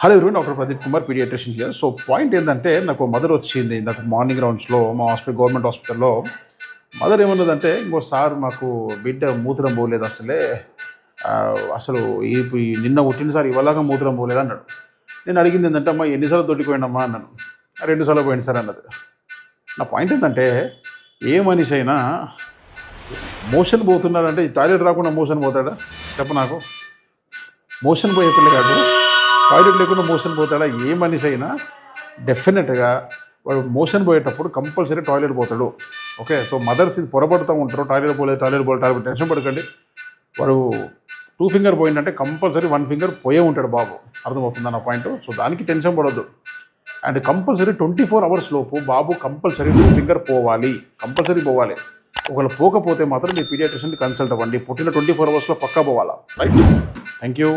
Hello everyone, doctor Pradeep Kumar, paediatrician here. So point ఏంటంటే, నాకు mother వచ్చింది నాకు మార్నింగ్ రౌండ్స్లో మా గవర్నమెంట్ హాస్పిటల్లో. మదర్ ఏమన్నదంటే, ఇంకో సార్ మాకు బిడ్డ మూత్రం పోలేదు అసలే, అసలు ఈ నిన్న పుట్టిన సార్ ఇవాళగా మూత్రం పోలేదు అన్నాడు. నేను అడిగింది ఏంటంటే, అమ్మా ఎన్నిసార్లు తొట్టిపోయినమ్మా అన్నాను. 2 సార్లు పోయింది సార్ అన్నది. నా పాయింట్ ఏంటంటే, ఏ మనిషి అయినా మోషన్ పోతున్నాడంటే టాయిలెట్ రాకుండా మోషన్ పోతాడా చెప్ప నాకు. మోషన్ పోయే పిల్ల కాదు, టాయిలెట్ లేకుండా మోషన్ పోతాడా? ఏ మనిషి అయినా డెఫినెట్గా వాడు మోషన్ పోయేటప్పుడు కంపల్సరీ టాయిలెట్ పోతాడు. ఓకే, సో మదర్స్ ఇది పొరపడుతూ ఉంటారు, టాయిలెట్ పోలేదు టెన్షన్ పడకండి. వాడు 2 ఫింగర్ పోయిందంటే కంపల్సరీ 1 ఫింగర్ పోయే ఉంటాడు బాబు. అర్థమవుతుందా నా పాయింట్? సో దానికి టెన్షన్ పడొద్దు. అండ్ కంపల్సరీ 24 అవర్స్ లోపు బాబు కంపల్సరీ 2 ఫింగర్ పోవాలి, కంపల్సరీ పోవాలి. ఒకవేళ పోకపోతే మాత్రం మీ పీడియాట్రిషియన్ని కన్సల్ట్ అవ్వండి. పుట్టిన 24 అవర్స్లో పక్కా పోవాలా. Right, thank you.